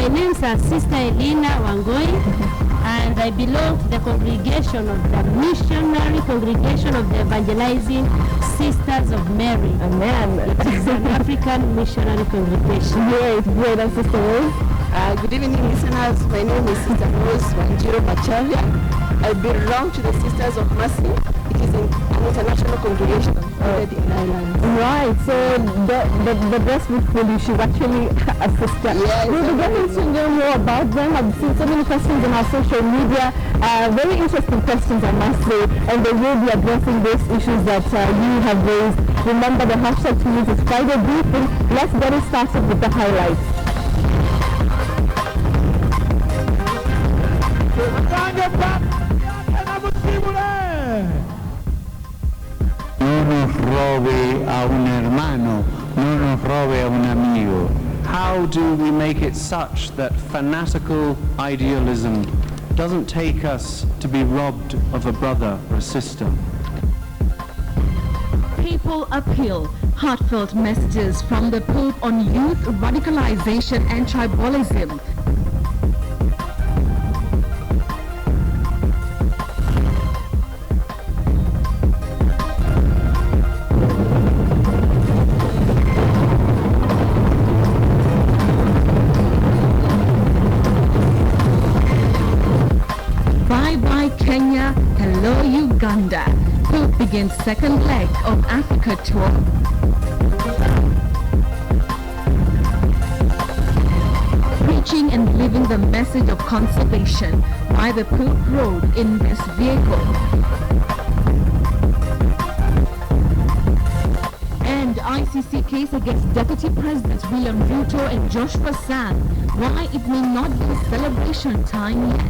My name's Sister Elena Wangoi, and I belong to the congregation of the missionary congregation of the Evangelizing Sisters of Mary. Amen. It is an African missionary congregation. Great, great. And Sister Rose? Good evening, listeners. My name is Sister Rose Wanjiro Macharia. I belong to the Sisters of Mercy. It is an international congregation founded in Ireland. Right, so the breast with Fully, she's actually a sister. Yes, we'll be getting to know more about them. I've seen so many questions on our social media. Very interesting questions, I must say, and they will be addressing those issues that you have raised. Remember, the hashtag to use is Friday Briefing. Let's get it started with the highlights. No nos robe a un hermano, no nos robe a un amigo. How do we make it such that fanatical idealism doesn't take us to be robbed of a brother or a sister? Papal appeal, heartfelt messages from the Pope on youth radicalization and tribalism. Bye-bye Kenya, hello Uganda. Pope begins second leg of Africa tour. Preaching and living the message of conservation by the Pope rode in this vehicle. And ICC case against Deputy Presidents William Ruto and Joshua Sang. Why it may not be celebration time yet.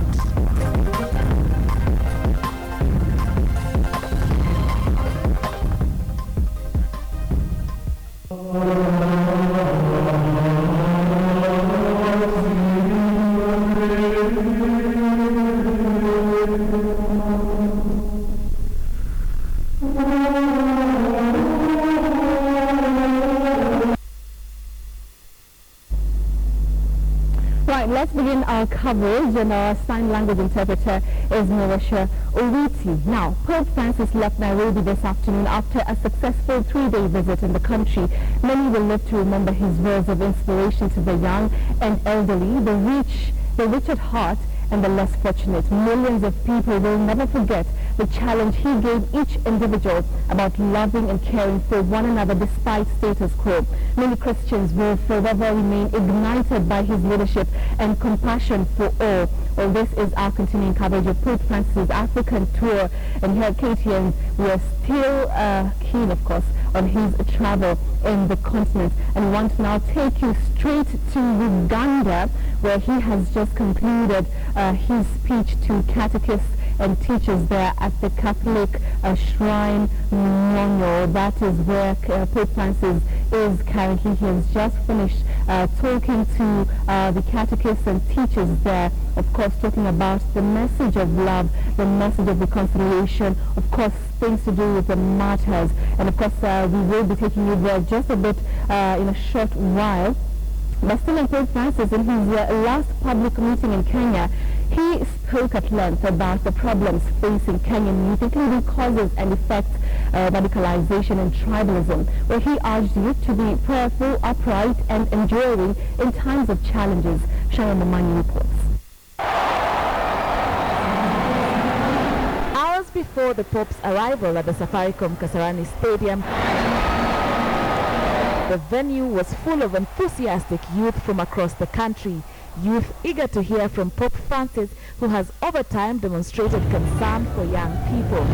Let's begin our coverage, and our sign language interpreter is Marisha Owiti. Now, Pope Francis left Nairobi this afternoon after a successful 3-day visit in the country. Many will live to remember his words of inspiration to the young and elderly, the rich at heart, and the less fortunate. Millions of people will never forget the challenge he gave each individual about loving and caring for one another despite status quo. Many Christians will forever remain ignited by his leadership and compassion for all. Well, this is our continuing coverage of Pope Francis' African tour, and here at KTN we are still keen, of course, on his travel in the continent, and want to now take you straight to Uganda, where he has just concluded his speech to catechists and teachers there at the Catholic shrine Nyonyo. That is where Pope Francis is currently. He has just finished talking to the catechists and teachers there, of course talking about the message of love, the message of reconciliation, of course things to do with the martyrs, and of course we will be taking you there just a bit in a short while. But still, Pope Francis, in his last public meeting in Kenya, he spoke at length about the problems facing Kenyan youth, including causes and effects of radicalization and tribalism, where he urged youth to be prayerful, upright, and enduring in times of challenges. Sharon Mamani reports. Hours before the Pope's arrival at the Safaricom Kasarani Stadium, the venue was full of enthusiastic youth from across the country. Youth eager to hear from Pope Francis, who has over time demonstrated concern for young people.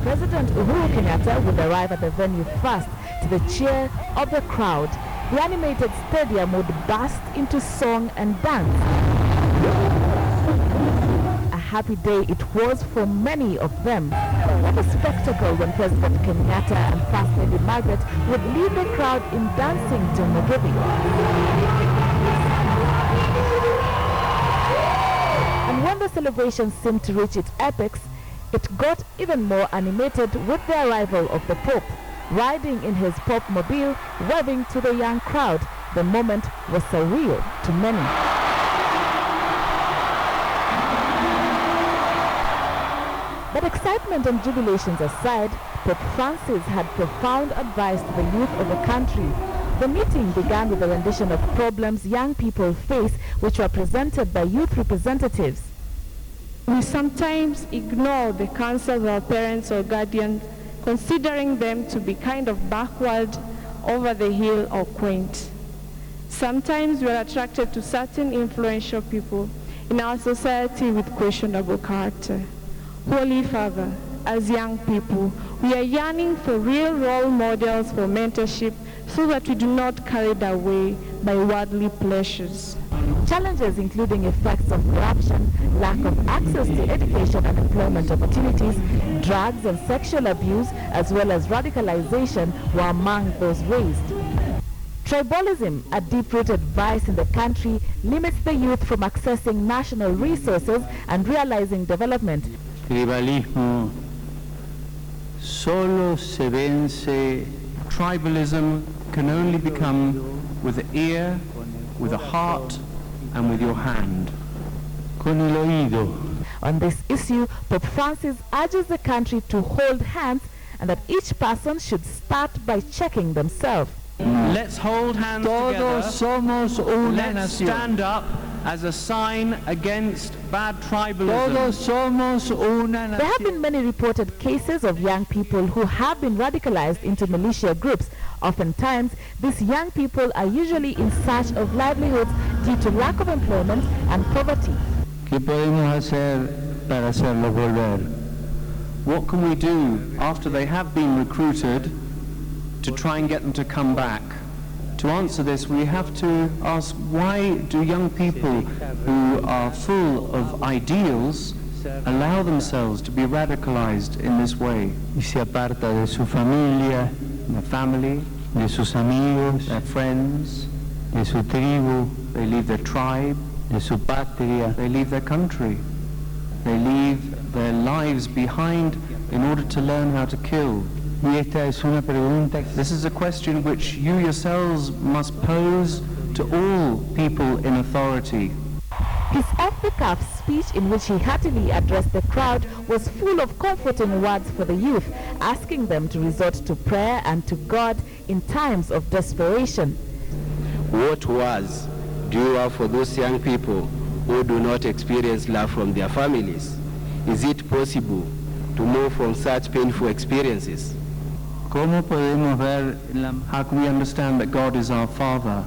President Uhuru Kenyatta would arrive at the venue first to the cheer of the crowd. The animated stadium would burst into song and dance. A happy day it was for many of them. What a spectacle when President Kenyatta and First Lady Margaret would lead the crowd in dancing to Mugithi. And when the celebration seemed to reach its apex, it got even more animated with the arrival of the Pope. Riding in his Pope-mobile, waving to the young crowd, The moment was surreal to many. But excitement and jubilations aside, Pope Francis had profound advice to the youth of the country. The meeting began with a rendition of problems young people face, which were presented by youth representatives. We sometimes ignore the counsel of our parents or guardians, considering them to be kind of backward, over the hill, or quaint. Sometimes we are attracted to certain influential people in our society with questionable character. Holy Father, as young people, we are yearning for real role models for mentorship so that we do not carried away by worldly pleasures. Challenges including effects of corruption, lack of access to education and employment opportunities, drugs and sexual abuse, as well as radicalization were among those raised. Tribalism, a deep-rooted vice in the country, limits the youth from accessing national resources and realizing development. Tribalismo solo se vence. Tribalism can only become with the ear, with a heart, and with your hand. Con el oído. On this issue, Pope Francis urges the country to hold hands and that each person should start by checking themselves. Let's hold hands together. Somos una Let's nación. stand up as a sign against bad tribalism. Todos somos una There have nación. been many reported cases of young people who have been radicalized into militia groups. Oftentimes, these young people are usually in search of livelihoods due to lack of employment and poverty. ¿Qué podemos hacer para hacerlos volver? What can we do after they have been recruited to try and get them to come back? To answer this, we have to ask, why do young people who are full of ideals allow themselves to be radicalized in this way? Y se aparta de su familia, Their family, de sus amigos, their friends, de su tribu, they leave their tribe, de su patria. they leave their country, they leave their lives behind in order to learn how to kill. Y esta es una pregunta. This is a question which you yourselves must pose to all people in authority. His off-the-cuff speech, in which he heartily addressed the crowd, was full of comforting words for the youth, asking them to resort to prayer and to God in times of desperation. What words do you have for those young people who do not experience love from their families? Is it possible to move from such painful experiences? ¿Cómo podemos ver How can we understand that God is our Father?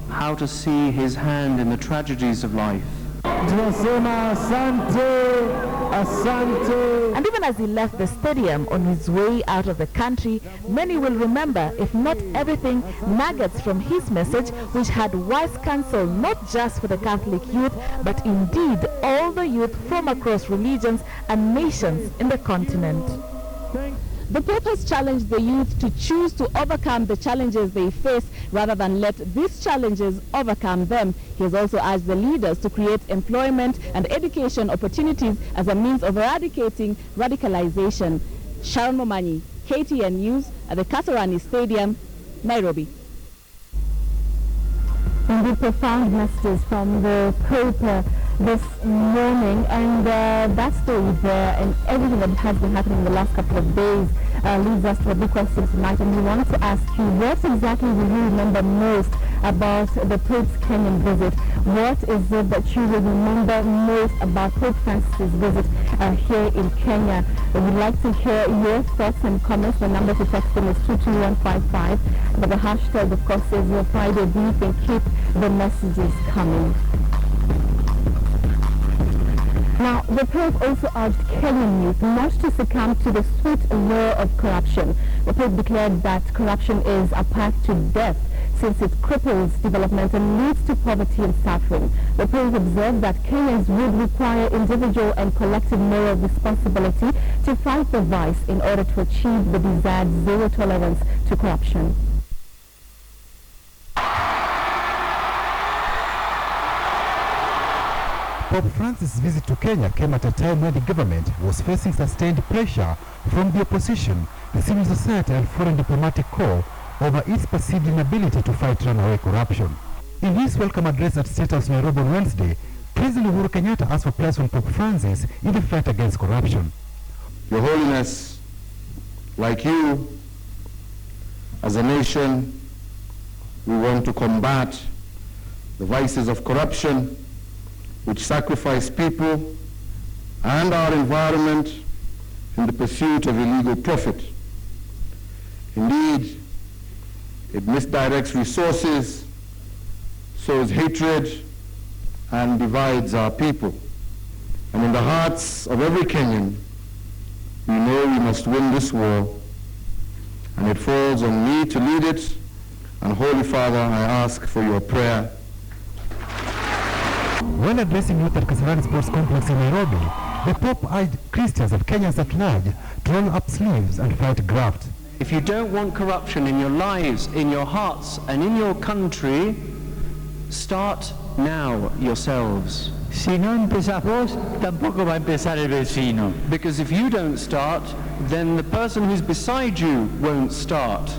How to see His hand in the tragedies of life? Tunasema asante, asante. And even as he left the stadium on his way out of the country, many will remember, if not everything, nuggets from his message, which had wise counsel not just for the Catholic youth, but indeed all the youth from across religions and nations in the continent. The Pope has challenged the youth to choose to overcome the challenges they face rather than let these challenges overcome them. He has also urged the leaders to create employment and education opportunities as a means of eradicating radicalization. Sharon Momanyi, KTN News at the Kasarani Stadium, Nairobi. Indeed, profound messages from the Pope this morning, and that story there and everything that has been happening in the last couple of days leads us to a big question tonight, and we want to ask you, what exactly will you remember most about the Pope's Kenyan visit? What is it that you will remember most about Pope Francis' visit here in Kenya? We would like to hear your thoughts and comments. The number to text in is 22155, but the hashtag, of course, is your Friday Brief, and keep the messages coming. Now, the Pope also urged Kenyan youth not to succumb to the sweet lure of corruption. The Pope declared that corruption is a path to death, since it cripples development and leads to poverty and suffering. The Pope observed that Kenyans would require individual and collective moral responsibility to fight the vice in order to achieve the desired zero tolerance to corruption. Pope Francis' visit to Kenya came at a time when the government was facing sustained pressure from the opposition, the civil society and foreign diplomatic corps over its perceived inability to fight runaway corruption. In his welcome address at State House Nairobi on Wednesday, President Uhuru Kenyatta asked for prayers from Pope Francis in the fight against corruption. Your Holiness, like you, as a nation, we want to combat the vices of corruption which sacrifice people and our environment in the pursuit of illegal profit. Indeed, it misdirects resources, sows hatred, and divides our people. And in the hearts of every Kenyan, we know we must win this war, and it falls on me to lead it. And Holy Father, I ask for your prayer. When addressing youth at Kasarani Sports Complex in Nairobi, the Pope urged Christians and Kenyans at large to roll up sleeves and fight graft. If you don't want corruption in your lives, in your hearts, and in your country, start now yourselves. Si no empezamos, tampoco va a empezar el vecino. Because if you don't start, then the person who's beside you won't start.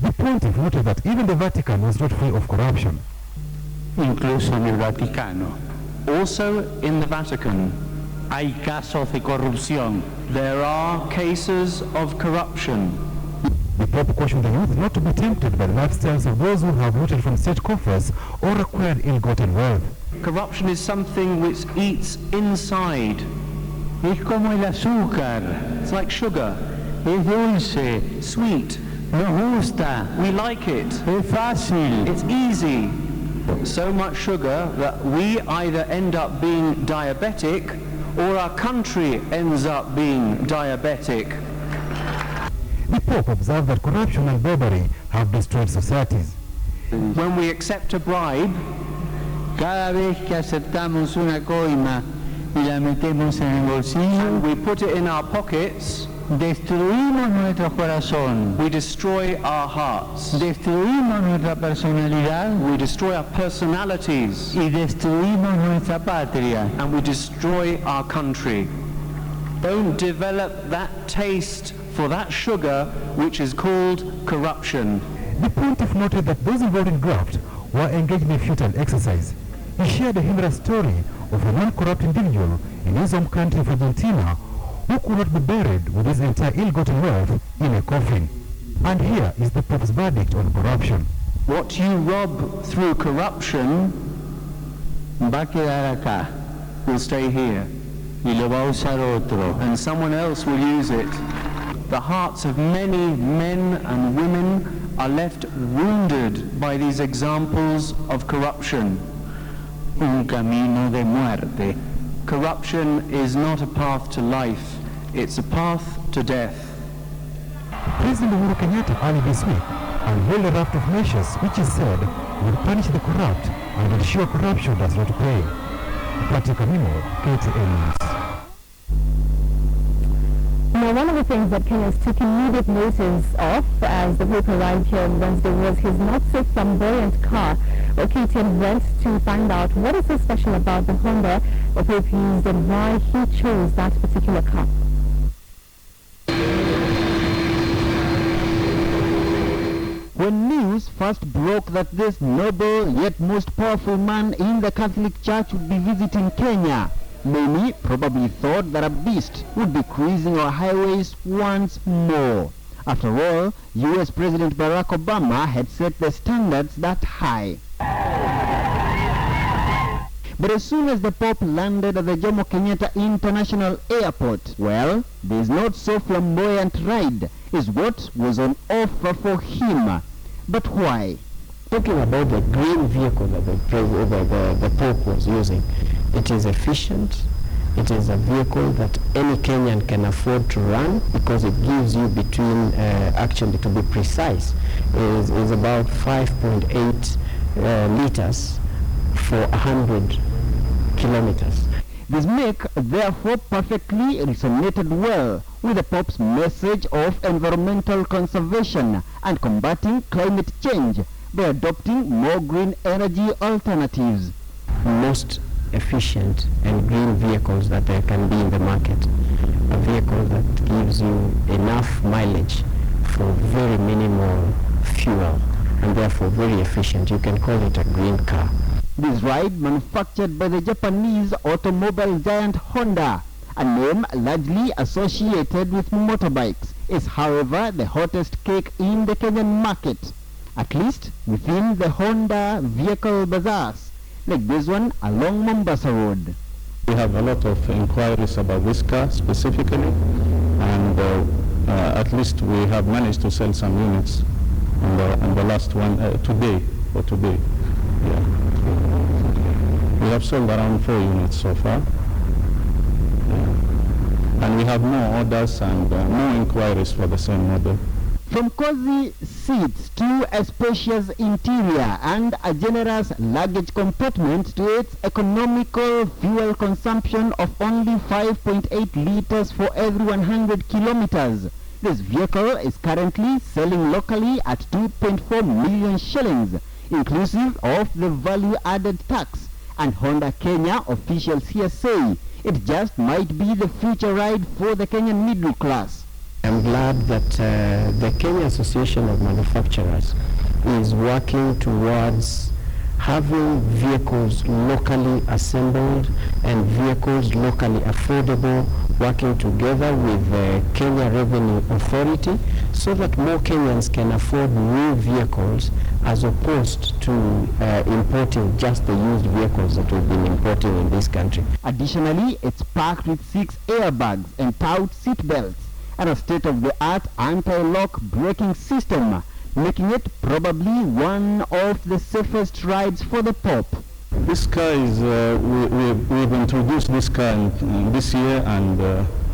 The Pontiff noted that even the Vatican was not free of corruption. Incluso en el Vaticano. Also in the Vatican, hay casos de corrupción. There are cases of corruption. The Pope cautioned the youth not to be tempted by the lifestyles of those who have looted from state coffers or acquired ill-gotten wealth. Corruption is something which eats inside. Es como el azúcar. It's like sugar. Es dulce. Sweet. Nos gusta. We like it. Es fácil. It's easy. So much sugar that we either end up being diabetic or our country ends up being diabetic. The Pope observed that corruption and bribery have destroyed societies. When we accept a bribe, cada vez que aceptamos una coima y la metemos en el bolsillo, we put it in our pockets, destruimos nuestro corazón. We destroy our hearts. Destruimos nuestra personalidad. We destroy our personalities. Y destruimos nuestra patria. And we destroy our country. Don't develop that taste for that sugar which is called corruption. The Pontiff noted that those involved in graft were engaged in a futile exercise. He shared a humorous story of a non-corrupt individual in his home country of Argentina who could not be buried with his entire ill-gotten wealth in a coffin. And here is the Pope's verdict on corruption. What you rob through corruption va a quedar acá, will stay here. Y lo va a usar otro. And someone else will use it. The hearts of many men and women are left wounded by these examples of corruption. Un camino de muerte. Corruption is not a path to life, it's a path to death. President Uhuru Kenyatta earlier this week unveiled a raft of measures which he said would punish the corrupt and ensure corruption does not pay. Patrick Amimo, KTN News. Now, one of the things that Kenyans took immediate notice of as the Pope arrived here on Wednesday was his not-so-flamboyant car. Well, KTN went to find out what is so special about the Honda the Pope used and why he chose that particular car. When news first broke that this noble yet most powerful man in the Catholic Church would be visiting Kenya, many probably thought that a beast would be cruising our highways once more. After all, US President Barack Obama had set the standards that high. But as soon as the Pope landed at the Jomo Kenyatta International Airport, well, this not so flamboyant ride is what was on offer for him. But why? Talking about the green vehicle that the Pope was using, it is efficient. It is a vehicle that any Kenyan can afford to run because it gives you between, actually to be precise, is about 5.8 liters for 100 kilometers. This make therefore perfectly resonated well with the Pope's message of environmental conservation and combating climate change by adopting more green energy alternatives. Most efficient and green vehicles that there can be in the market. A vehicle that gives you enough mileage for very minimal fuel and therefore very efficient. You can call it a green car. This ride, manufactured by the Japanese automobile giant Honda, a name largely associated with motorbikes, is however the hottest cake in the Kenyan market, at least within the Honda vehicle bazaars, like this one along Mombasa Road. We have a lot of inquiries about this car specifically, and at least we have managed to sell some units on the last one today. Yeah. We have sold around 4 units so far. And we have more orders and more inquiries for the same model. From cozy seats to a spacious interior and a generous luggage compartment to its economical fuel consumption of only 5.8 liters for every 100 kilometers, this vehicle is currently selling locally at 2.4 million shillings, inclusive of the value-added tax. And Honda Kenya officials here say it just might be the future ride for the Kenyan middle class. I'm glad that the Kenya Association of Manufacturers is working towards having vehicles locally assembled and vehicles locally affordable, working together with the Kenya Revenue Authority so that more Kenyans can afford new vehicles as opposed to importing just the used vehicles that we've been importing in this country. Additionally, it's packed with 6 airbags and tout seat belts and a state-of-the-art anti-lock braking system, making it probably one of the safest rides for the Pope. This car is, we've introduced this car this year, and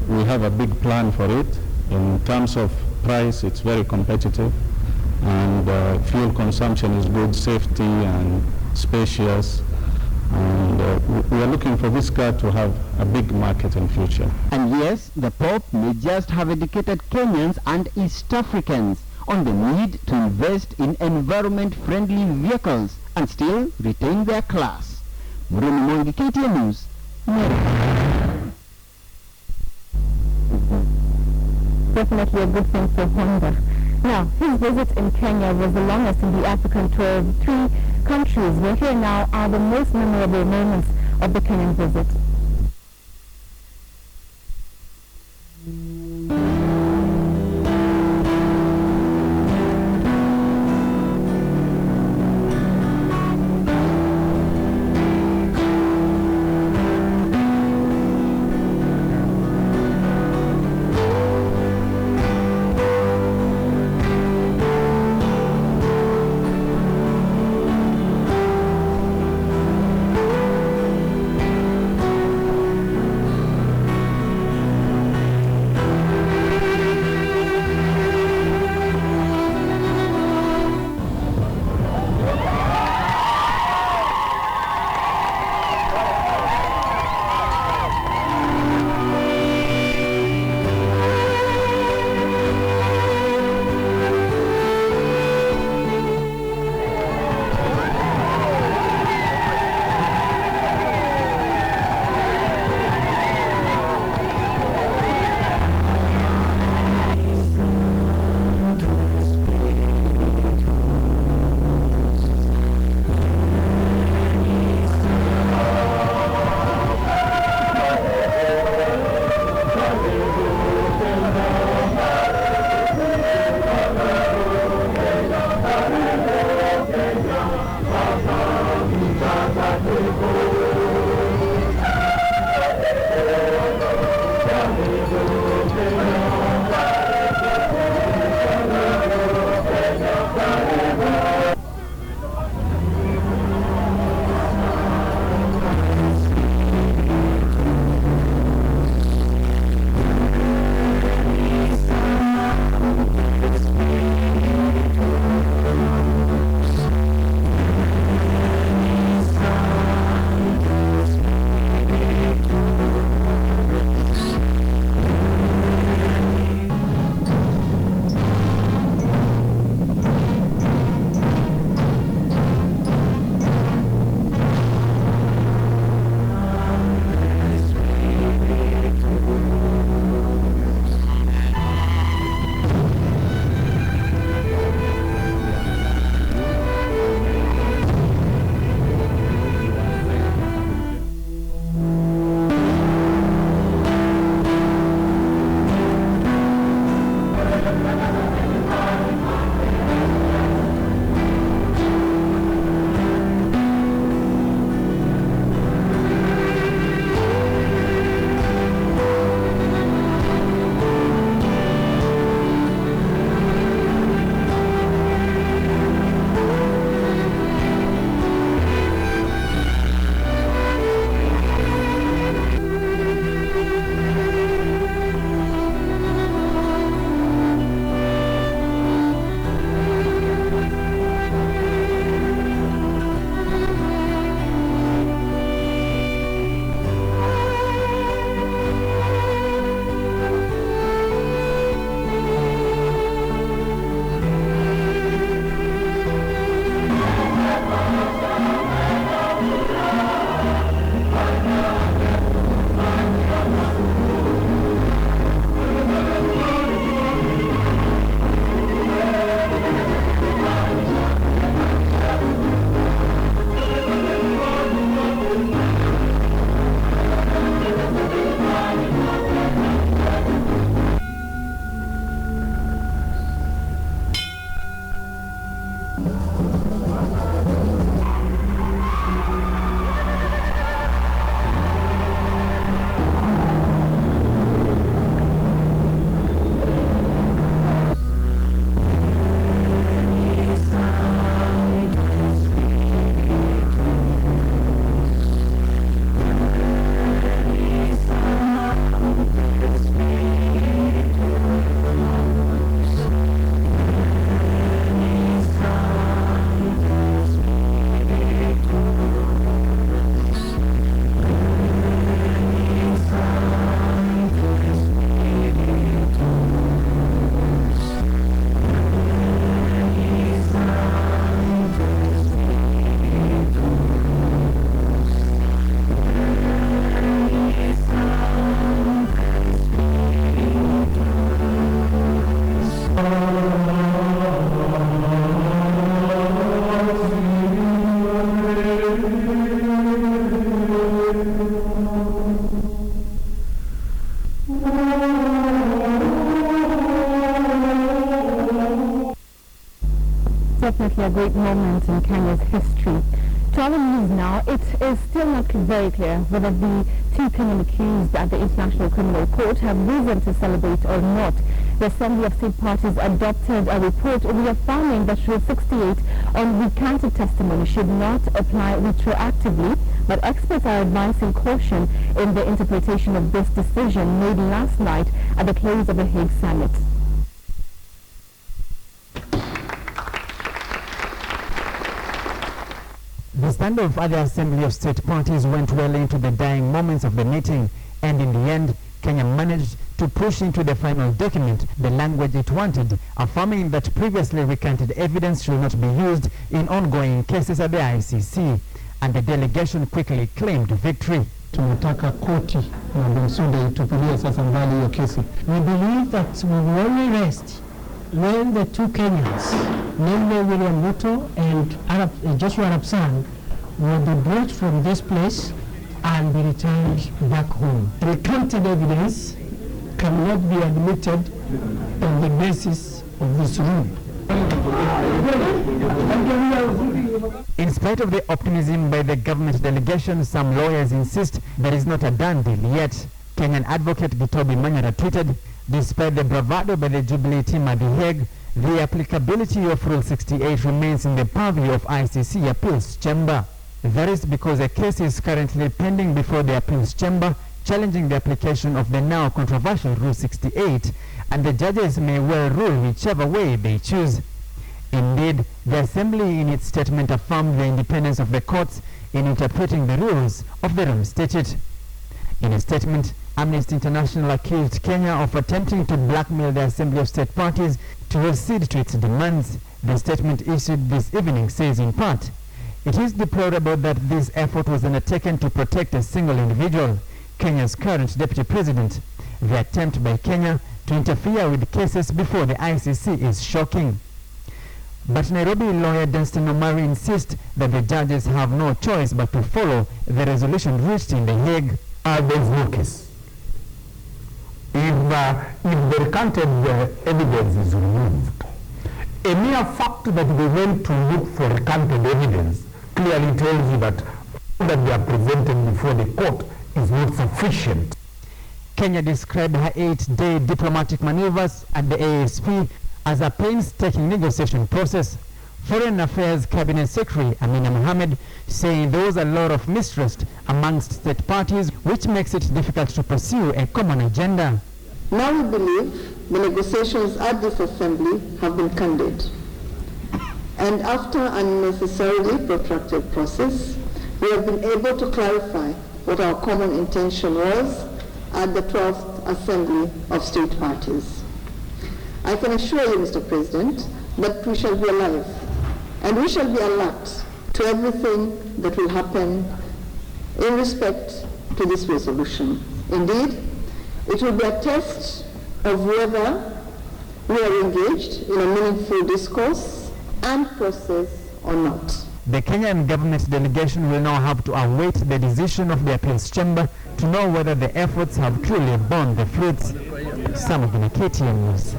we have a big plan for it. In terms of price, it's very competitive, and fuel consumption is good, safety and spacious, and we are looking for this car to have a big market in future. And yes, the Pope may just have educated Kenyans and East Africans on the need to invest in environment-friendly vehicles and still retain their class. Bruno Mongi, KTN News, Definitely a good thing for Honda. Now, his visit in Kenya was the longest in the African tour of 3 countries. Well, here now are the most memorable moments of the Kenyan visit. a great moment in Kenya's history. To our news now, it is still not very clear whether the two Kenyan accused at the International Criminal Court have reason to celebrate or not. The Assembly of State Parties adopted a report reaffirming that Rule 68 on recanted testimony should not apply retroactively, but experts are advising caution in the interpretation of this decision made last night at the close of the Hague Summit. The stand of other Assembly of State Parties went well into the dying moments of the meeting, and in the end, Kenya managed to push into the final document the language it wanted, affirming that previously recanted evidence should not be used in ongoing cases at the ICC, and the delegation quickly claimed victory. Tunataka koti na Bensouda itupilie sasa mbali hiyo kesi. We believe that we will only rest when the two Kenyans, namely William Ruto and Joshua Arap Sang, will be brought from this place and be returned back home. Recanted evidence cannot be admitted on the basis of this rule. In spite of the optimism by the government delegation, some lawyers insist there is not a done deal yet. Kenyan advocate Gitobi Manyara tweeted, despite the bravado by the Jubilee team at The Hague, the applicability of Rule 68 remains in the purview of ICC Appeals Chamber. That is because a case is currently pending before the Appeals Chamber challenging the application of the now controversial Rule 68, and the judges may well rule whichever way they choose. Indeed, the Assembly in its statement affirmed the independence of the courts in interpreting the rules of the Rome Statute. In a statement, Amnesty International accused Kenya of attempting to blackmail the Assembly of State Parties to accede to its demands. The statement issued this evening says in part, "It is deplorable that this effort was undertaken to protect a single individual, Kenya's current Deputy President. The attempt by Kenya to interfere with cases before the ICC is shocking." But Nairobi lawyer Dunstan Omari insists that the judges have no choice but to follow the resolution reached in The Hague. There is no case. If the recanted evidence is removed, a mere fact that they went to look for recanted evidence clearly tells you that they are presented before the court is not sufficient. Kenya described her 8-day diplomatic maneuvers at the ASP as a painstaking negotiation process. Foreign Affairs Cabinet Secretary Amina Mohamed saying there was a lot of mistrust amongst state parties, which makes it difficult to pursue a common agenda. Now we believe the negotiations at this assembly have been candid. And after an unnecessarily protracted process, we have been able to clarify what our common intention was at the 12th Assembly of State Parties. I can assure you, Mr. President, that we shall be alive and we shall be alert to everything that will happen in respect to this resolution. Indeed, it will be a test of whether we are engaged in a meaningful discourse and process or not. The Kenyan government delegation will now have to await the decision of the appeals chamber to know whether the efforts have truly borne the fruits. Some of the KTN News.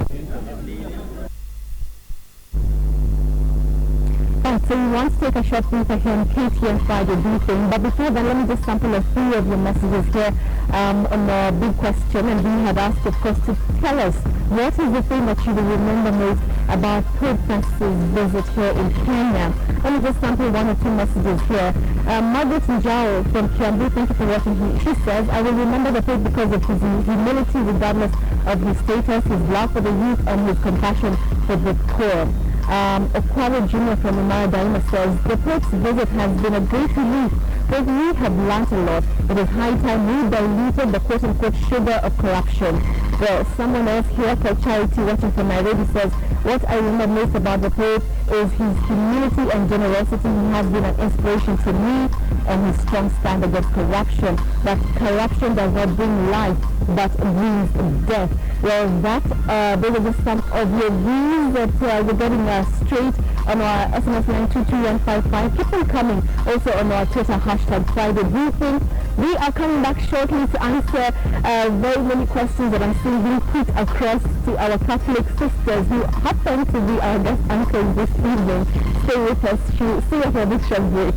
So we want to take a short break here on KTN Friday briefing, but before that, let me just sample a few of your messages here on a big question. And we had asked, of course, to tell us what is the thing that you will remember most about Pope Francis' visit here in Kenya. Let me just sample one or two messages here. Margaret Njao from Kiambu, thank you for watching. She says, "I will remember the Pope because of his humility regardless of his status, his love for the youth, and his compassion for the poor." Okari Jr. from Umara Daima says, "The Pope's visit has been a great relief, but we have learnt a lot. It is high time we diluted the quote-unquote sugar of corruption." Well, someone else here for Charity watching from Nairobi says, "What I remember most about the Pope is his humility and generosity. He has been an inspiration to me, and his strong stand against corruption. That corruption does not bring life, but brings death." Well, those are just some of your views that we're getting straight on our SMS line 22155. Keep them coming. Also on our Twitter hashtag Friday Briefing. We are coming back shortly to answer very many questions that I'm seeing being put across to our Catholic sisters who happen to be our guest uncles this evening. Stay with us. See you for this short break.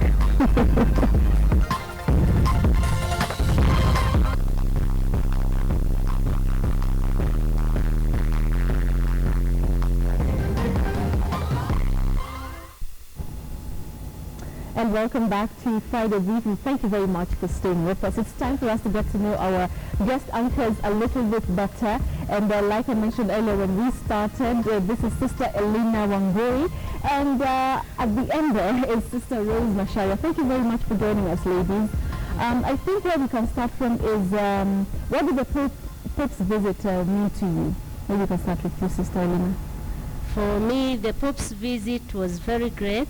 And welcome back to Friday Briefing. Thank you very much for staying with us. It's time for us to get to know our guest uncles a little bit better. And like I mentioned earlier when we started, this is Sister Elena Wangoi. And at the end there is Sister Rose Mashaya. Thank you very much for joining us, ladies. I think where we can start from is, what did the Pope's visit mean to you? Maybe we can start with you, Sister Elena. For me, the Pope's visit was very great.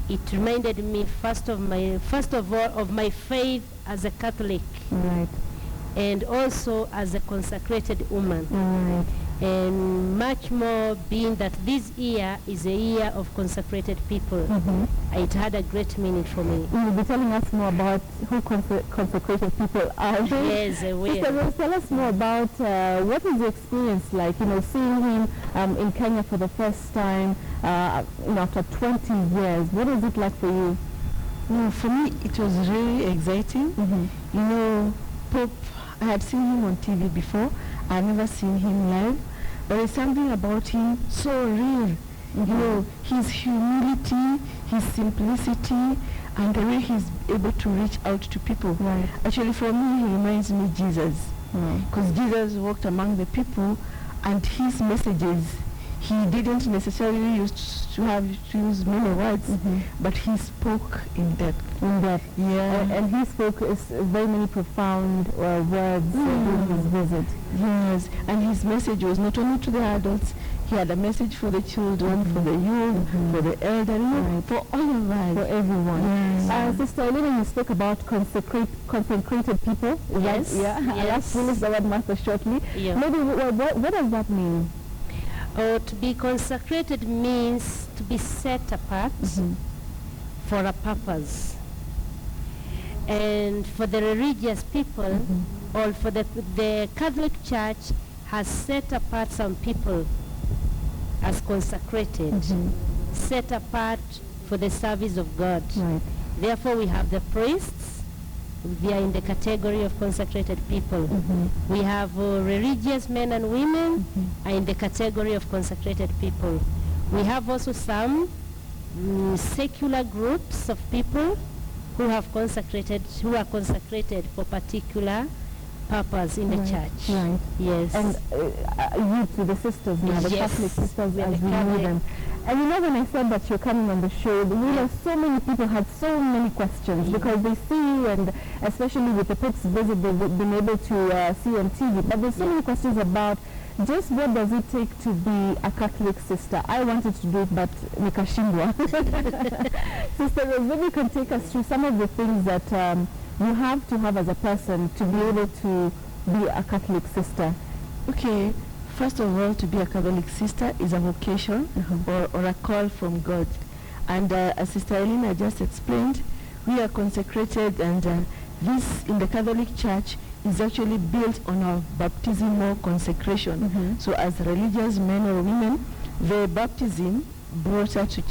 It reminded me first of all of my faith as a Catholic, right, and also as a consecrated woman, right, and much more being that this year is a year of consecrated people. It had a great meaning for me. You'll be telling us more about who consecrated people are. Yes, I will. Sister Rose, tell us more about what was the experience like, seeing him in Kenya for the first time, after 20 years. What was it like for you? For me, it was really exciting. Pope, I had seen him on TV before. I had never seen him live. There is something about him so real. His humility, his simplicity, and the way he's able to reach out to people. Right. Actually, for me, he reminds me of Jesus. Because Jesus walked among the people, and his messages, he didn't necessarily use many words, but he spoke in depth. Yeah. And he spoke very many profound words during his visit. Yes, and his message was not only to the adults, he had a message for the children, for the youth, for the elderly, for all of us. For everyone. Yes. Sister Elena, you spoke about consecrated people. Yes. Yeah. I'll ask the word Martha shortly. Yeah. Maybe what does that mean? To be consecrated means to be set apart for a purpose. And for the religious people, or for the Catholic Church has set apart some people as consecrated, set apart for the service of God. Right. Therefore, we have the priests. They are in the category of consecrated people. We have religious men and women are in the category of consecrated people. We have also some secular groups of people who are consecrated for particular purpose in the church. Right. Yes. And you to the sisters now, the Catholic sisters as we know them. And when I said that you're coming on the show, so many people had so many questions because they see you, and especially with the Pope's visit, they've been able to see on TV. But there's so many questions about just what does it take to be a Catholic sister. I wanted to do it, but nikashindwa. Sister Rose, maybe you can take us through some of the things that you have to have as a person to be able to be a Catholic sister. Okay. First of all, to be a Catholic sister is a vocation or a call from God. And as Sister Elena just explained, we are consecrated, and this in the Catholic Church is actually built on our baptismal consecration. So as religious men or women, the baptism brought us to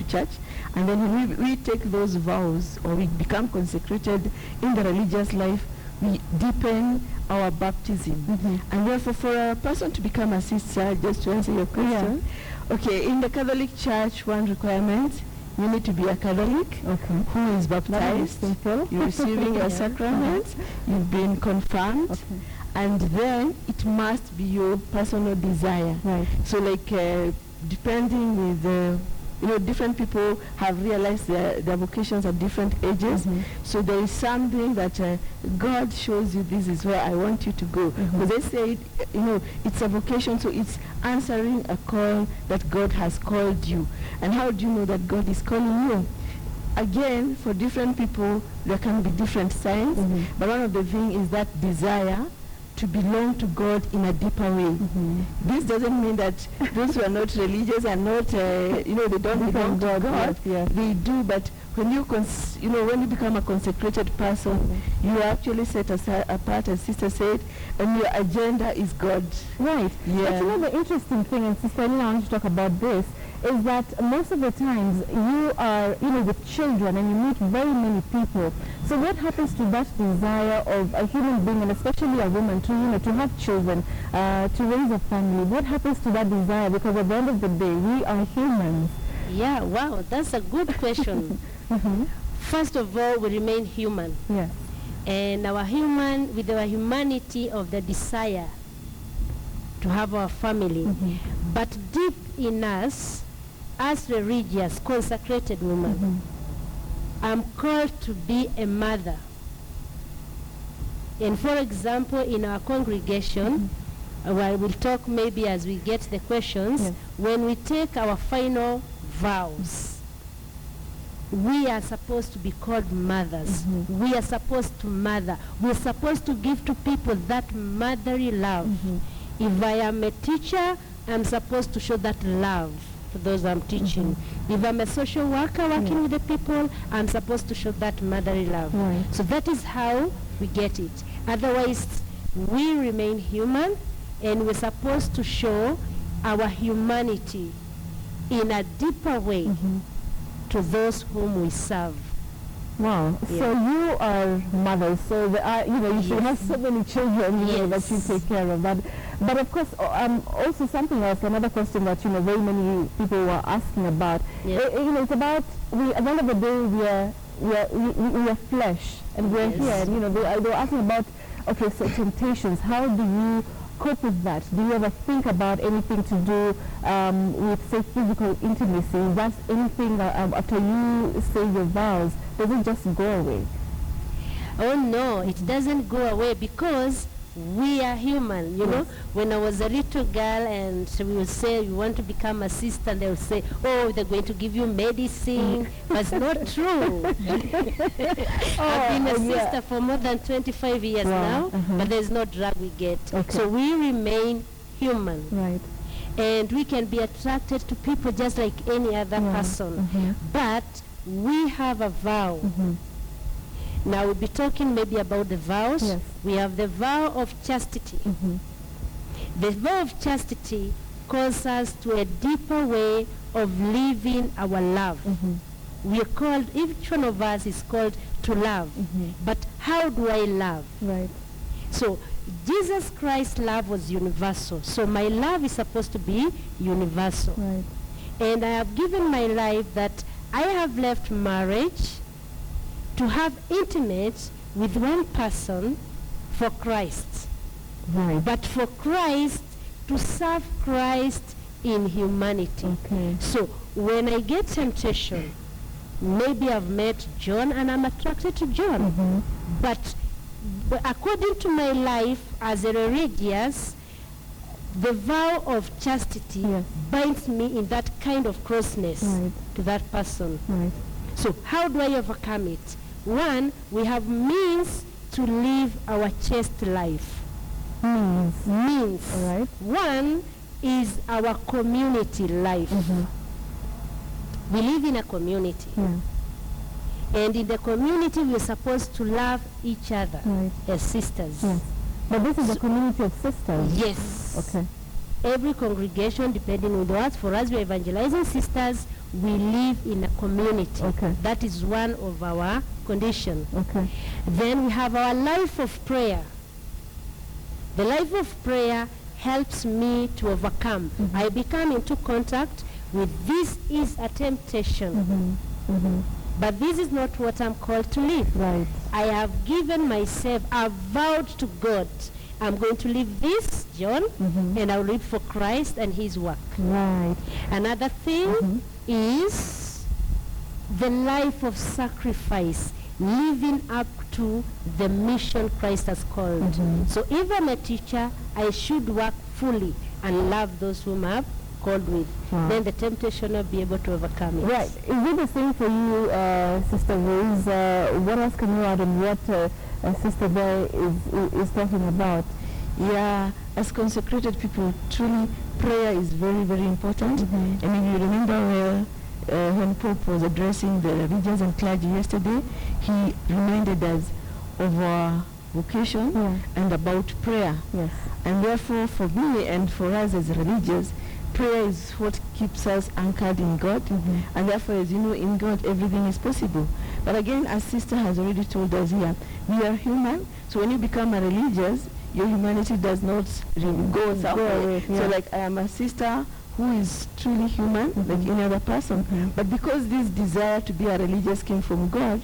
church, and then when we take those vows or we become consecrated in the religious life, we deepen our baptism. And therefore, for a person to become a sister, just to answer your question, okay, in the Catholic Church, one requirement, you need to be a Catholic who is baptized, you're receiving your sacrament, you've been confirmed, and then it must be your personal desire. Right. So like depending with different people have realized their vocations at different ages. So there is something that God shows you, this is where I want you to go. Because they say, it's a vocation, so it's answering a call that God has called you. And how do you know that God is calling you? Again, for different people, there can be different signs. But one of the things is that desire to belong to God in a deeper way. This doesn't mean that those who are not religious are not, they don't belong to God. They do, but when you when you become a consecrated person, you are actually set apart, as Sister said, and your agenda is God. Right. Yeah. But you know the interesting thing, and Sister Elena, I want to talk about this, is that most of the times you are, with children and you meet very many people. So what happens to that desire of a human being, and especially a woman, to have children, to raise a family? What happens to that desire? Because at the end of the day, we are humans. Yeah, wow, that's a good question. First of all, we remain human. Yes. And with our humanity of the desire to have our family. But deep in us, as religious, consecrated woman, I'm called to be a mother. And for example, in our congregation, well, we'll talk maybe as we get the questions, when we take our final vows, we are supposed to be called mothers. We are supposed to mother. We're supposed to give to people that motherly love. If I am a teacher, I'm supposed to show that love to those I'm teaching. If I'm a social worker working with the people, I'm supposed to show that motherly love. So that is how we get it. Otherwise, we remain human, and we're supposed to show our humanity in a deeper way to those whom we serve. Wow. So you are mothers. So you should have so many children that you take care of. But of course, also something else. Another question that very many people were asking about. It's about at the end of the day we are flesh, and we're here. And they were asking about so temptations. How do you cope with that? Do you ever think about anything to do with, say, physical intimacy? Is that anything after you say your vows, does it just go away? Oh no, it doesn't go away, because we are human. You know, when I was a little girl and we would say we want to become a sister, and they would say, oh, they're going to give you medicine. But it's not true. I've been a sister for more than 25 years now, but there's no drug we get. So we remain human. Right. And we can be attracted to people just like any other person. But we have a vow. Now we'll be talking maybe about the vows. We have the vow of chastity. The vow of chastity calls us to a deeper way of living our love. We are called, each one of us is called to love. But how do I love? Right. So Jesus Christ's love was universal. So my love is supposed to be universal. Right. And I have given my life that I have left marriage to have intimate with one person for Christ. Right. But for Christ, to serve Christ in humanity. So when I get temptation, maybe I've met John and I'm attracted to John. But according to my life as a religious, the vow of chastity binds me in that kind of closeness to that person. So how do I overcome it? One, we have means to live our chaste life. Means. All right. One is our community life. We live in a community. And in the community, we're supposed to love each other as sisters. But this is a community of sisters. Yes. Okay. Every congregation, depending on the words, for us, we're evangelizing sisters. We live in a community. That is one of our conditions. Then we have our life of prayer. The life of prayer helps me to overcome. I become into contact with this is a temptation. But this is not what I'm called to live. Right. I have given myself, I've vowed to God, I'm going to live this, John, and I'll live for Christ and his work. Right. Another thing is the life of sacrifice, living up to the mission Christ has called. So if I'm a teacher, I should work fully and love those whom I've called with. Then the temptation will be able to overcome it. Right. Is it the same for you, Sister Rose? What else can you add on what Sister Bear is talking about? Yeah, as consecrated people, truly prayer is very, very important. And if you remember well, when Pope was addressing the religious and clergy yesterday, he reminded us of our vocation and about prayer. Yes. And therefore, for me and for us as religious, prayer is what keeps us anchored in God. And therefore, as you know, in God, everything is possible. But again, as Sister has already told us here, we are human. So when you become a religious, your humanity does not go somewhere. So like I am a sister who is truly human, like any other person. But because this desire to be a religious came from God,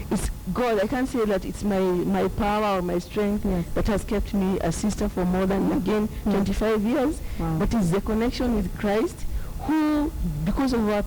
it's God. I can't say that it's my power or my strength that has kept me a sister for more than, again, 25 years. But it's the connection with Christ, who, because of our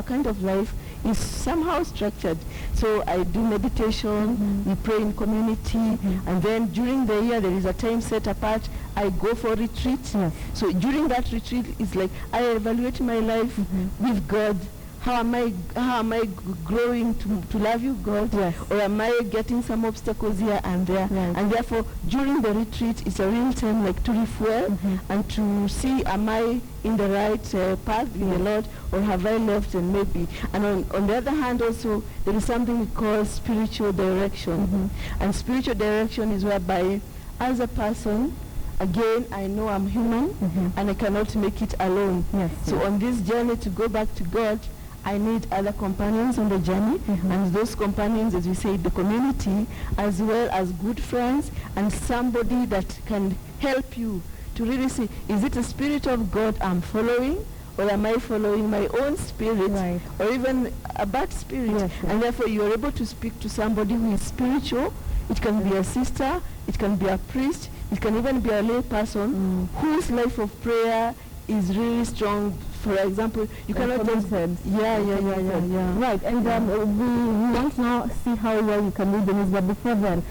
kind of life, is somehow structured. So I do meditation, we pray in community, and then during the year there is a time set apart, I go for retreat. So during that retreat, it's like I evaluate my life with God. How am I growing to love you, God? Or am I getting some obstacles here and there? And therefore, during the retreat, it's a real time like to refuel and to see, am I in the right path in the Lord, or have I left and maybe? And on the other hand also, there is something we call spiritual direction. And spiritual direction is whereby, as a person, again, I know I'm human and I cannot make it alone. So on this journey to go back to God, I need other companions on the journey, and those companions, as we say, the community, as well as good friends and somebody that can help you to really see, is it a spirit of God I'm following, or am I following my own spirit, or even a bad spirit? And therefore you are able to speak to somebody who is spiritual. It can be a sister, it can be a priest, it can even be a lay person whose life of prayer is really strong. For example, you cannot just... Right, and we want to now see how well you can lead the news, but before then,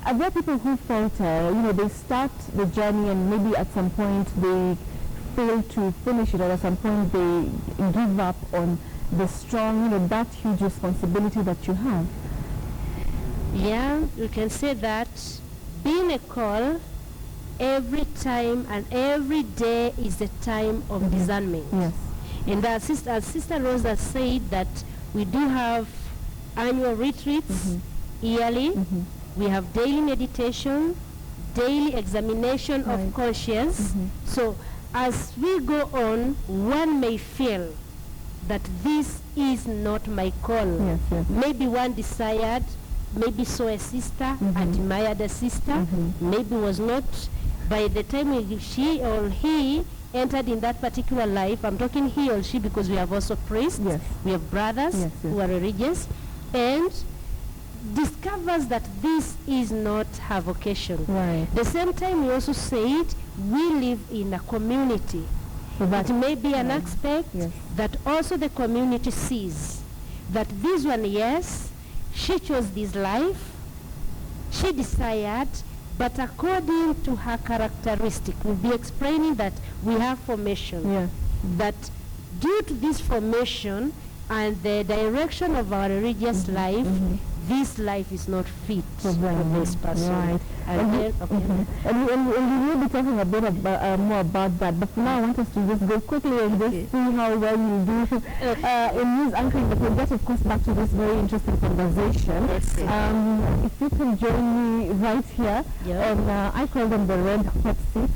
are there people who falter, they start the journey and maybe at some point they fail to finish it, or at some point they give up on the strong, that huge responsibility that you have? Yeah, you can say that being a call, every time and every day is the time of discernment. And as Sister Rosa said, that we do have annual retreats yearly. We have daily meditation, daily examination of conscience. So as we go on, one may feel that this is not my call. Maybe one desired, maybe saw a sister, admired a sister, maybe was not. By the time she or he entered in that particular life, I'm talking he or she because we have also priests, we have brothers who are religious, and discovers that this is not her vocation. The same time we also said we live in a community. That may be an aspect that also the community sees. That this one, yes, she chose this life, she desired, but according to her characteristic, we'll be explaining that we have formation. That due to this formation and the direction of our religious life, this life is not fit for this person. And we will be talking a bit more about that, but for now I want us to just go quickly and just see how well you do in news anchoring, but we'll get of course back to this very interesting conversation. If you can join me right here, and I call them the red hot seats.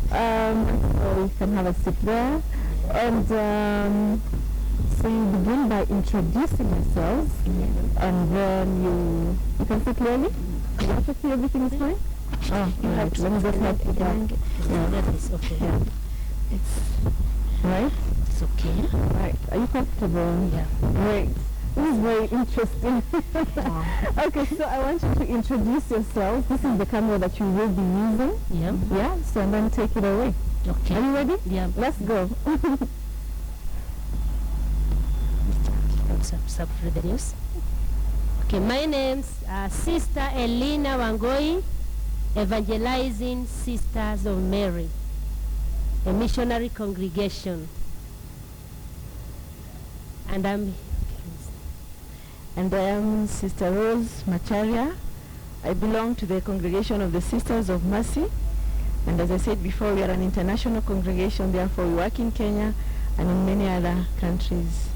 So you can have a seat there, and so you begin by introducing yourselves, and then you can see clearly? You have to see everything is fine? Oh, right. Let me just help you back. That is okay. It's right? It's okay. Right. Are you comfortable? Great. This is very interesting. Okay, so I want you to introduce yourselves. This is the camera that you will be using. Yeah, so and then take it away. Okay. Are you ready? Let's go. For the news. Okay, my name's Sister Elena Wangoi, Evangelizing Sisters of Mary, a missionary congregation. And I am Sister Rose Macharia. I belong to the congregation of the Sisters of Mercy. And as I said before, we are an international congregation, therefore we work in Kenya, and in many other countries.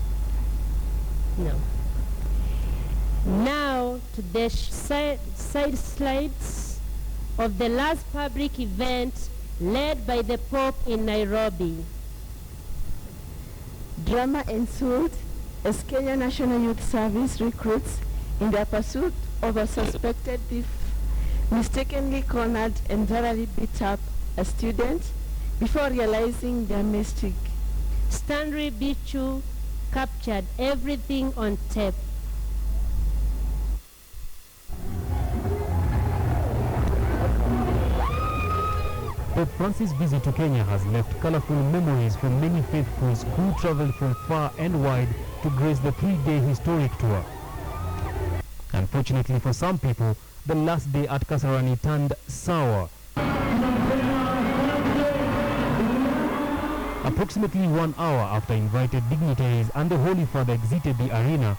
No. Now to the side slides of the last public event led by the Pope in Nairobi. Drama ensued as Kenya National Youth Service recruits, in their pursuit of a suspected thief, mistakenly cornered and thoroughly beat up a student before realizing their mistake. Stanley Bichu captured everything on tape. Pope Francis' visit to Kenya has left colorful memories for many faithfuls who traveled from far and wide to grace the 3-day historic tour. Unfortunately for some people, the last day at Kasarani turned sour. Approximately 1 hour after invited dignitaries and the Holy Father exited the arena,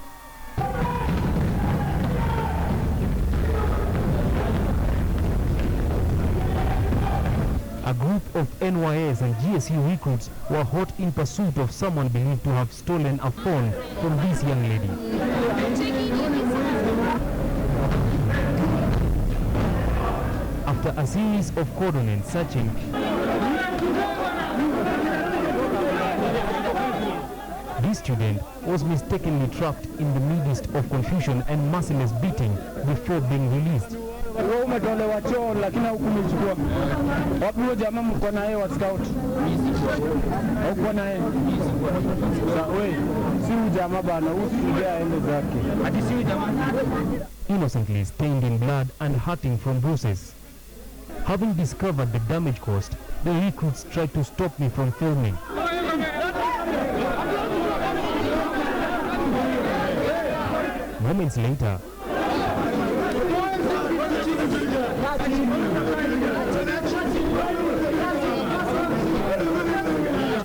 a group of NYS and GSU recruits were hot in pursuit of someone believed to have stolen a phone from this young lady. After a series of cordon and searching, this student was mistakenly trapped in the midst of confusion and merciless beating before being released. Umetolewa choo lakini hukumechukua. Wapi huyo jamaa mko naye wa scout? Huko naye. Sasa wewe si jamaa bana, usije aende zake. Hadi si jamaa. Innocently stained in blood and hurting from bruises. Having discovered the damage caused, the recruits tried to stop me from filming. Moments later,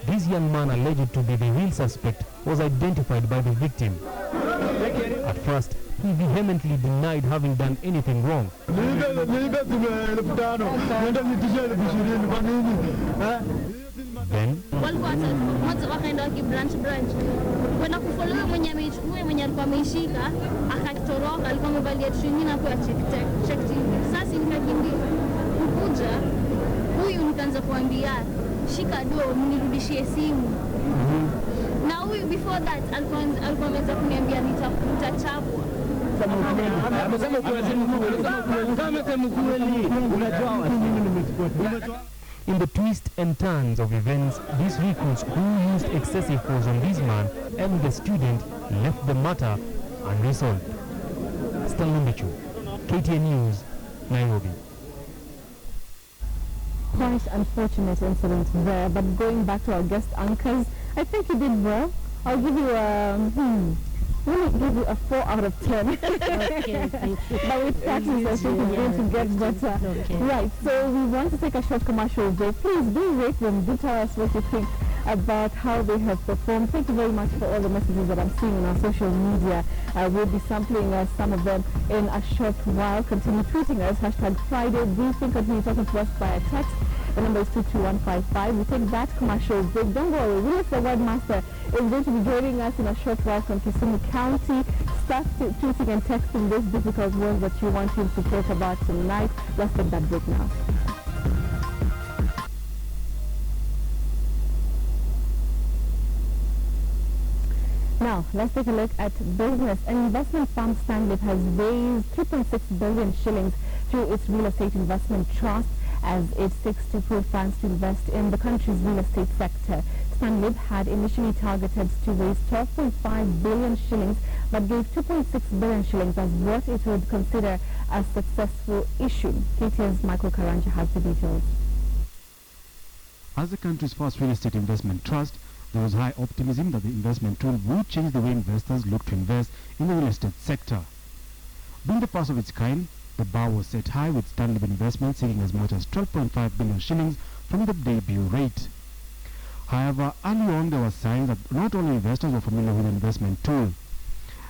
this young man alleged to be the real suspect was identified by the victim. At first, he vehemently denied having done anything wrong. Then, wakaenda branch kwenda kufollow mwenye alikuwa ameishika akatoroka, alikuwa amevalia trini hapo ya check TV. Sasa nikakimbia kukuja huyu, nikaanza kuambia shika do mnirudishie simu, na huyu before that alikuwa ameanza kuniambia nitachapwa. In the twists and turns of events, these recruits who used excessive force on this man and the student left the matter unresolved. Stanley Bichu, KTN News, Nairobi. Quite unfortunate incident there, but going back to our guest anchors, I think you did well. I'll give you let me give you a 4 out of 10. Okay, but with practice, I think it's going to get better. Okay. Right, so we want to take a short commercial break. Please do rate them. Do tell us what you think about how they have performed. Thank you very much for all the messages that I'm seeing on our social media. We'll be sampling some of them in a short while. Continue tweeting us, #Friday Briefing. Continue talking to us via text. The number is 22155. We take that commercial break. Don't worry, Willis the Wordmaster is going to be joining us in a short while from Kisumu County. Start tweeting and texting those difficult words that you want him to talk about tonight. Let's take that break now. Now, let's take a look at business. An investment firm, Stanlib, has raised 3.6 billion shillings through its real estate investment trust as it seeks to pull funds to invest in the country's real estate sector. Stanlib had initially targeted to raise 12.5 billion shillings but gave 2.6 billion shillings as what it would consider a successful issue. KTN's Michael Karanja has the details. As the country's first real estate investment trust, there was high optimism that the investment tool would change the way investors look to invest in the real estate sector. Being the first of its kind, the bar was set high with Stanlib Investments seeking as much as 12.5 billion shillings from the debut rate. However, early on there were signs that not all investors were familiar with the investment tool.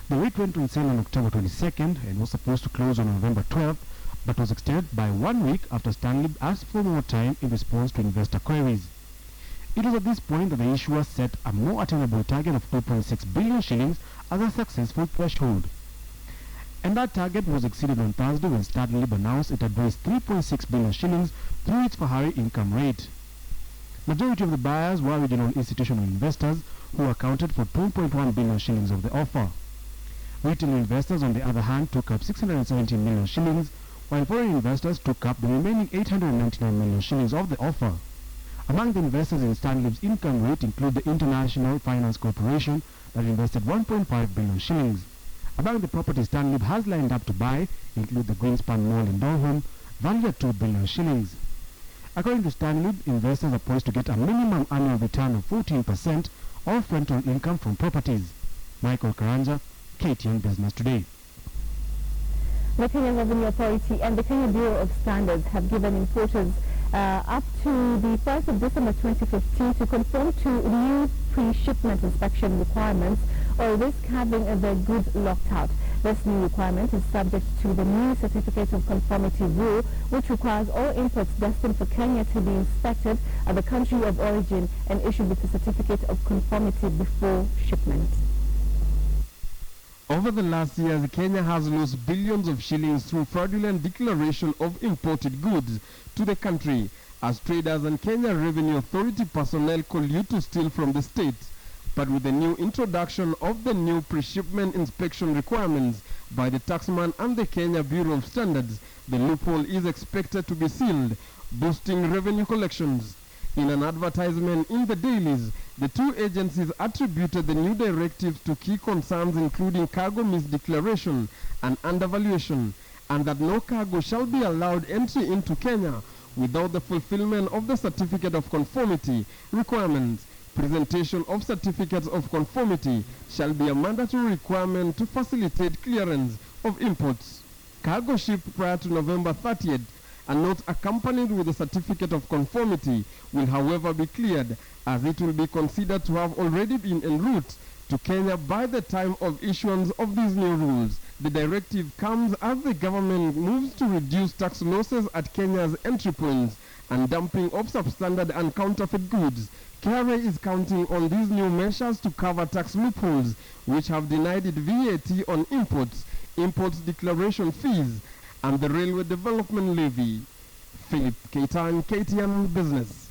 The rate went on sale on October 22nd and was supposed to close on November 12th, but was extended by 1 week after Stanlib asked for more time in response to investor queries. It was at this point that the issuer set a more attainable target of 2.6 billion shillings as a successful threshold. And that target was exceeded on Thursday when Stanlib announced it had raised 3.6 billion shillings through its Fahari income rate. Majority of the buyers were regional institutional investors who accounted for 2.1 billion shillings of the offer. Retail investors, on the other hand, took up 617 million shillings, while foreign investors took up the remaining 899 million shillings of the offer. Among the investors in Stanlib's income rate include the International Finance Corporation that invested 1.5 billion shillings. Among the properties Stanlib has lined up to buy include the Greenspan Mall in Durham, valued at 2 billion shillings. According to Stanlib, investors are poised to get a minimum annual return of 14% of rental income from properties. Michael Karanja, KTN Business Today. The Kenya Revenue Authority and the Kenya Bureau of Standards have given importers up to the 1st of December 2015 to conform to new pre-shipment inspection requirements or risk having their goods locked out. This new requirement is subject to the new Certificate of Conformity rule, which requires all imports destined for Kenya to be inspected at the country of origin and issued with a Certificate of Conformity before shipment. Over the last years, Kenya has lost billions of shillings through fraudulent declaration of imported goods to the country, as traders and Kenya Revenue Authority personnel collude to steal from the state. But with the new introduction of the new pre-shipment inspection requirements by the taxman and the Kenya Bureau of Standards, the loophole is expected to be sealed, boosting revenue collections. In an advertisement in the dailies, the two agencies attributed the new directives to key concerns including cargo misdeclaration and undervaluation, and that no cargo shall be allowed entry into Kenya without the fulfillment of the Certificate of Conformity requirements. Presentation of certificates of conformity shall be a mandatory requirement to facilitate clearance of imports. Cargo shipped prior to November 30th and not accompanied with a certificate of conformity will however be cleared, as it will be considered to have already been en route to Kenya by the time of issuance of these new rules. The directive comes as the government moves to reduce tax losses at Kenya's entry points and dumping of substandard and counterfeit goods. KRA is counting on these new measures to cover tax loopholes which have denied it VAT on imports, import declaration fees, and the Railway Development Levy. Philip Ketan, KTN Business.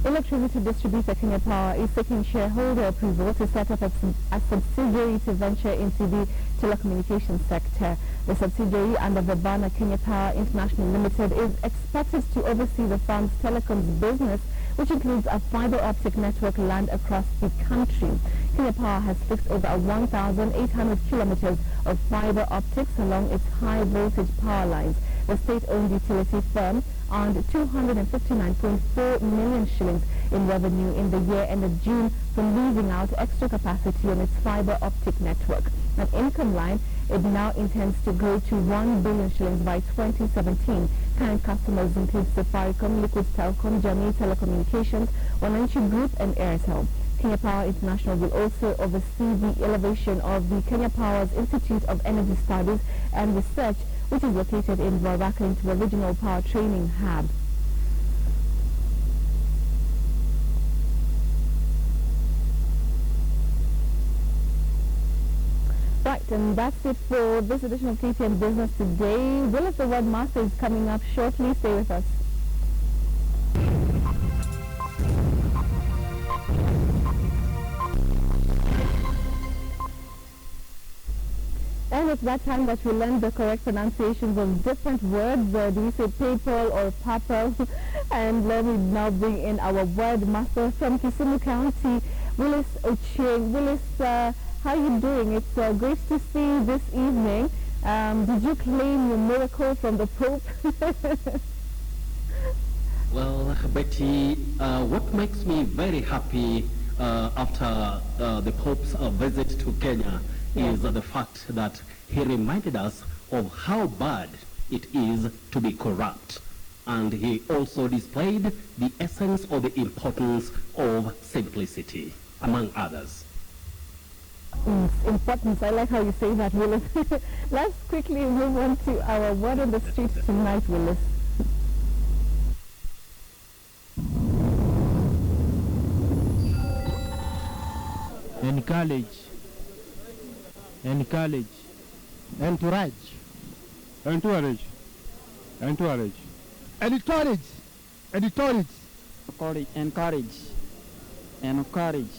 Electricity distributor Kenya Power is seeking shareholder approval to set up a subsidiary to venture into the telecommunications sector. The subsidiary under the banner Kenya Power International Limited is expected to oversee the firm's telecoms business, which includes a fiber optic network land across the country. Kenya Power has fixed over 1,800 kilometers of fiber optics along its high voltage power lines. The state-owned utility firm earned 259.4 million shillings in revenue in the year ended June from leasing out extra capacity on its fiber optic network. An income line it now intends to grow to 1 billion shillings by 2017. Current customers include Safaricom, Liquid Telecom, Jamii Telecommunications, Wananchi Group and Airtel. Kenya Power International will also oversee the elevation of the Kenya Power's Institute of Energy Studies and Research, which is located in Waraka, into a regional power training hub. Right, and that's it for this edition of KTN Business Today. Willis the Webmaster is coming up shortly. Stay with us. And it's that time that we learn the correct pronunciations of different words. Do we say PayPal or PayPal? And let me now bring in our word master from Kisumu County, Willis Ochieng. Willis, how are you doing? It's great to see you this evening. Did you claim your miracle from the Pope? Well, Betty, what makes me very happy after the Pope's visit to Kenya is the fact that he reminded us of how bad it is to be corrupt. And he also displayed the essence or the importance of simplicity, among others. Importance. I like how you say that, Willis. Let's quickly move on to our word on the street tonight, Willis. encourage, encourage, encourage, encourage, encourage, encourage, encourage, encourage, encourage, encourage,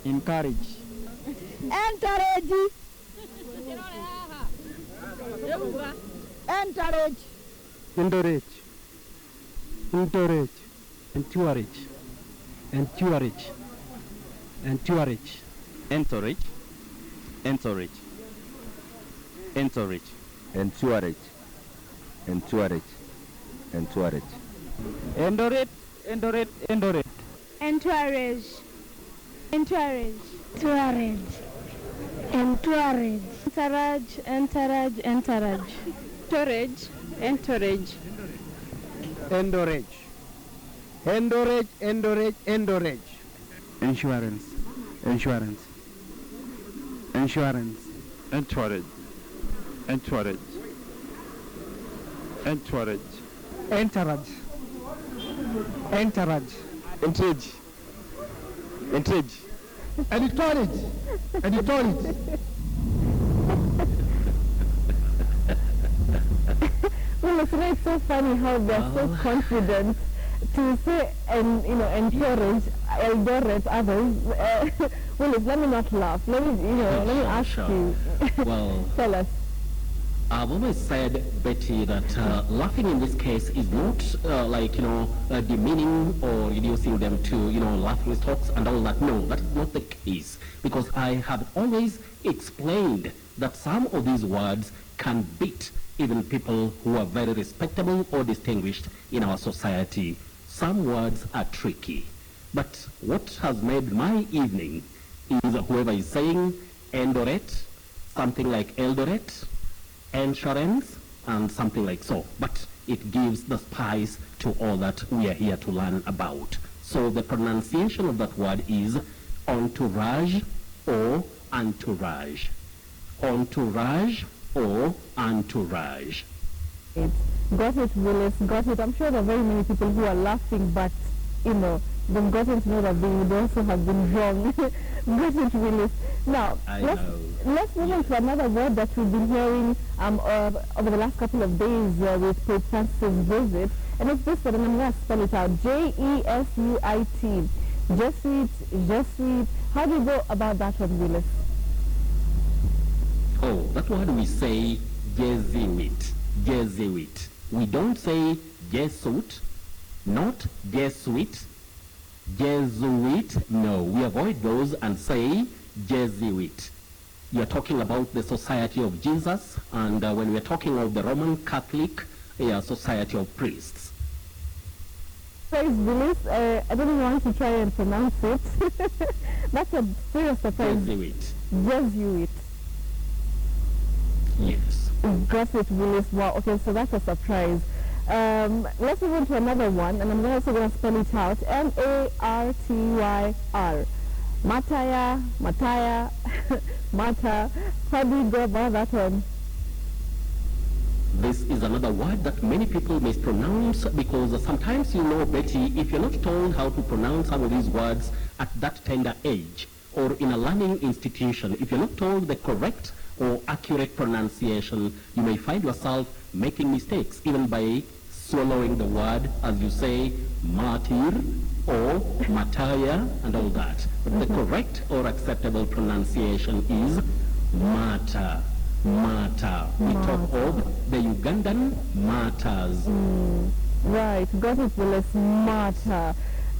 encourage, Encourage. Encourage. encourage, encourage, encourage, encourage, encourage, encourage, encourage, encourage, encourage, encourage, encourage. endorate, endorate, endorate, Encourage. Encourage. Encourage. Encourage. Encourage. Encourage. Encourage. Encourage. encourage, encourage, encourage, encourage, insurance, insurance, insurance, encourage, encourage, encourage, encourage, encourage, encourage, encourage, encourage, encourage. Well, it's so funny how they're so confident to say and encourage, endorate others. Willis, let me not laugh. Let me ask you. Well, tell us. I've always said, Betty, that laughing in this case is not demeaning or reducing them to, laughing stocks and all that. No, that is not the case. Because I have always explained that some of these words can beat even people who are very respectable or distinguished in our society. Some words are tricky. But what has made my evening is whoever is saying endorate, something like eldorate, insurance, and something like so. But it gives the spice to all that we are here to learn about. So the pronunciation of that word is entourage or entourage. Entourage or entourage. Got it, Willis, got it. I'm sure there are very many people who are laughing, but, they've gotten to know that they would also have been wrong. Got it, Willis. Now, let's move on to another word that we've been hearing over the last couple of days with Pope Francis' visit, and it's this one, and I'm going to spell it out. Jesuit. Jesuit, Jesuit. How do you go about that one, Willis? Oh, that word we say Jesuit, Jesuit. We don't say Jesuit, not Jesuit, Jesuit. No, we avoid those and say Jesuit. You're talking about the Society of Jesus, and when we're talking of the Roman Catholic Society of Priests. Praise Willis, I don't want to try and pronounce it. That's a serious surprise. Jesuit. Jesuit. Yes. Got it, Willis. Wow. Okay, so that's a surprise. Let's move on to another one, and I'm also going to spell it out. M-A-R-T-Y-R. Mataya, Mataya, Mata. How do you go about that one? This is another word that many people mispronounce because sometimes, Betty, if you're not told how to pronounce some of these words at that tender age or in a learning institution, if you're not told the correct or accurate pronunciation, you may find yourself making mistakes, even by swallowing the word, as you say, martyr or mataya and all that. But the correct or acceptable pronunciation is mata. Mata. We talk of the Ugandan martyrs. Right, got it, Willis. Mata.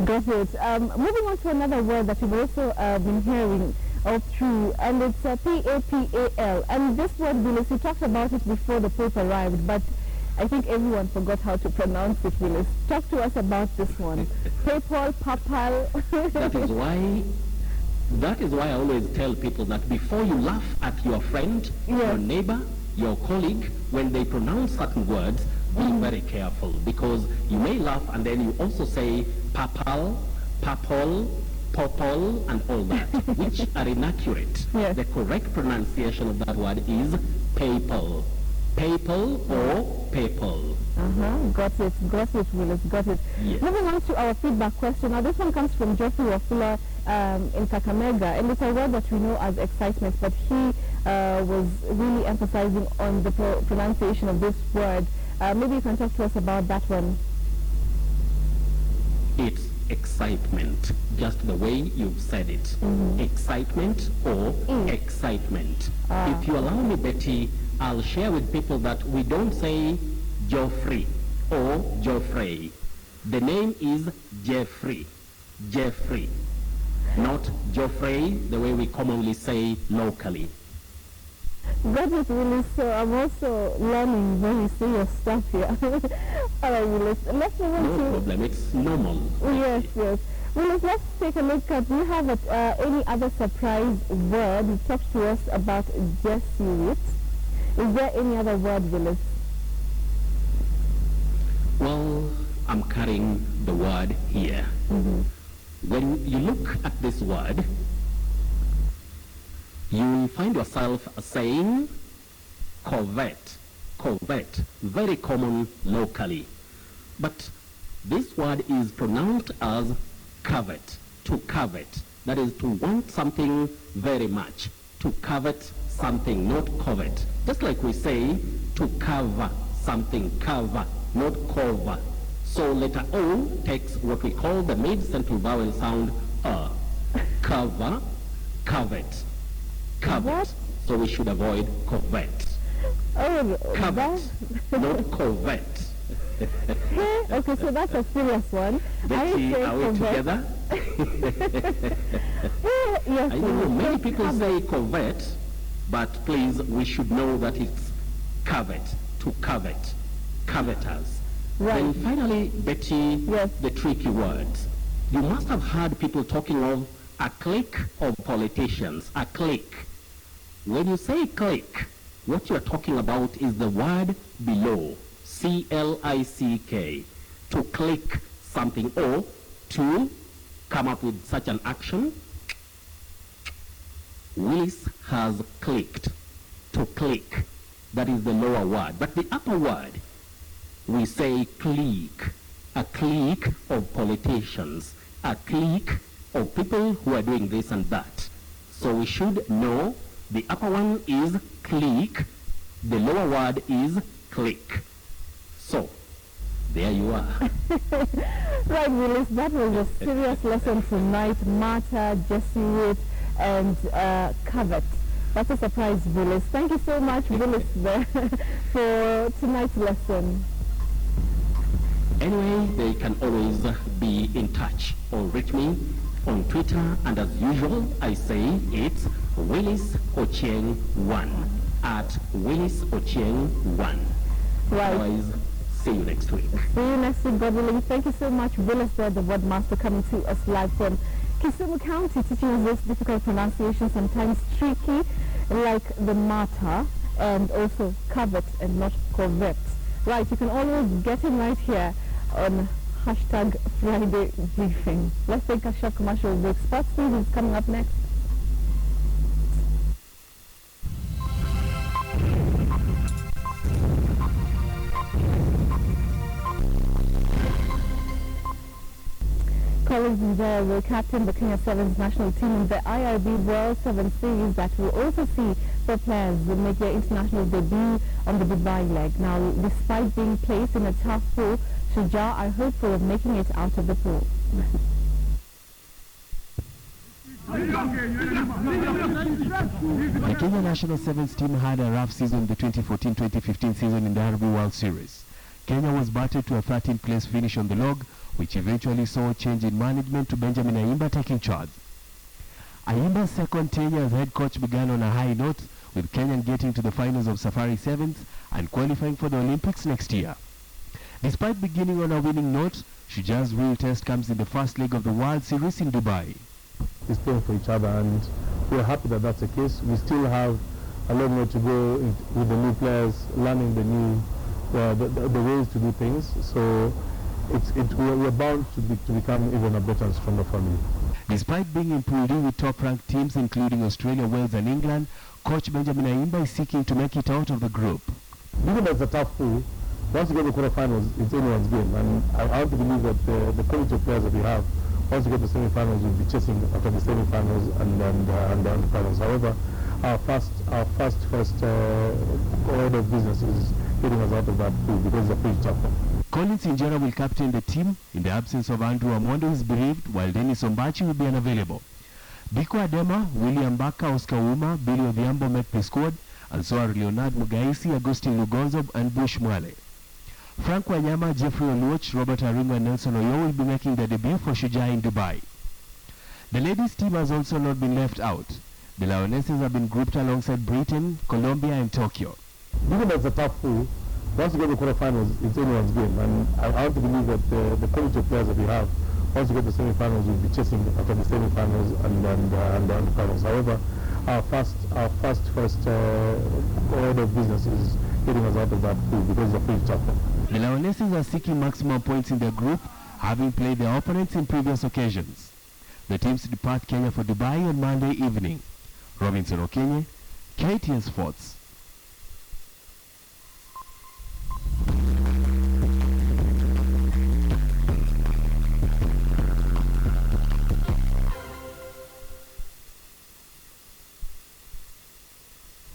Got it. Moving on to another word that we've also been hearing all through, and it's P-A-P-A-L. And this word, Willis, we talked about it before the Pope arrived, but I think everyone forgot how to pronounce it, Willis. Talk to us about this one. Papal, papal. That is why I always tell people that before you laugh at your friend, your neighbor, your colleague, when they pronounce certain words, be very careful, because you may laugh and then you also say papal, papal, popol, and all that, which are inaccurate. Yes. The correct pronunciation of that word is papal. Papal or papal. Got it, Willis, got it. Yes. Moving on to our feedback question. Now this one comes from Geoffrey Wafula in Kakamega, and it's a word that we know as excitement, but he was really emphasizing on the pronunciation of this word. Maybe you can talk to us about that one. It's excitement, just the way you've said it. Excitement or excitement. If you allow me, Betty, I'll share with people that we don't say Geoffrey or Geoffrey. The name is Jeffrey. Jeffrey, not Geoffrey, the way we commonly say locally. That is really so. I'm also learning very serious stuff here. All right, Willis, let's move on to... No problem, it's normal. Yes, yes. Willis, let's take a look at, do you have any other surprise word? You talked to us about Jesuit. Is there any other word, Willis? Well, I'm carrying the word here. When you look at this word, you'll find yourself saying covet. Covet, very common locally. But this word is pronounced as covet, to covet. That is to want something very much, to covet something, not covet. Just like we say to cover something, cover, not cover. So letter O takes what we call the mid-central vowel sound cover, covet, covet. What? So we should avoid covet. Oh, covet, not covet. Okay, so that's a serious one. Betty, are we together? Yes, I know many people say covet, but please, we should know that it's covet, to covet, coveters. Right. Then finally, Betty, the tricky words. You must have heard people talking of a clique of politicians, a clique. When you say clique, what you're talking about is the word below, C-L-I-C-K, to click something or to come up with such an action. Willis has clicked, to click. That is the lower word. But the upper word, we say clique, a clique of politicians, a clique of people who are doing this and that. So we should know the upper one is clique, the lower word is click. So, there you are. Right, Willis, that was a serious lesson tonight. Martha, Jesuit, and covet. That's a surprise, Willis. Thank you so much, Willis, for tonight's lesson. Anyway, they can always be in touch or reach me on Twitter, and as usual, I say it's Willis Ochieng 1 at Willis Ochieng 1. Right. Otherwise, see you next week. See you next week, God willing. Thank you so much, Willis, the wordmaster, coming to us live from Kisumu County, teaching us this difficult pronunciation, sometimes tricky, like the martyr, and also covet and not covet. Right, you can always get him right here on hashtag Friday Briefing. Let's take a short commercial break. Sports News is coming up next. Collins Njaya will captain the Kenya Sevens national team in the IRB World 7 Series that will also see four players make their international debut on the Dubai leg. Now, despite being placed in a tough pool, Shuja are hopeful of making it out of the pool. The Kenya national sevens team had a rough season the 2014-2015 season in the RB World Series. Kenya was battered to a 13th place finish on the log, which eventually saw a change in management to Benjamin Ayimba taking charge. Ayimba's second tenure as head coach began on a high note, with Kenya getting to the finals of Safari Sevens and qualifying for the Olympics next year. Despite beginning on a winning note, Shuja's real test comes in the first leg of the World Series in Dubai. Is playing for each other, and we're happy that that's the case. We still have a lot more to go with the new players, learning the new the ways to do things. So we're bound to become even a better and stronger family. Despite being in Pool D with top-ranked teams including Australia, Wales and England, coach Benjamin Ayimba is seeking to make it out of the group. Even though it's a tough pool, once you get to the quarterfinals, it's anyone's game. And I want to believe that the quality of players that we have Once we get the semi-finals, we'll be chasing after the semi-finals and the finals. However, our first order of business is getting us out of that pool because it's a pretty tough one. Collins Injera will captain the team in the absence of Andrew Amondo, who is bereaved, while Dennis Ombachi will be unavailable. Biko Adema, William Baka, Oscar Uma, Billy Odhiambo make the squad, and so are Leonard Mugaisi, Agustin Lugonzo, and Bush Mwale. Frank Wanyama, Jeffrey Oluoch, Robert Aringo, and Nelson Oyo will be making their debut for Shujaa in Dubai. The ladies' team has also not been left out. The Lionesses have been grouped alongside Britain, Colombia, and Tokyo. Given that it's a tough pool, once you get to the quarterfinals, it's anyone's game. And I want to believe that the quality of players that we have, once we get to the semi-finals, we'll be chasing after the semi-finals and the finals. However, our first order of business is getting us out of that pool because it's a pretty tough one. The Lionesses are seeking maximum points in their group, having played their opponents in previous occasions. The teams depart Kenya for Dubai on Monday evening. Robinson Okenye, KTN Sports.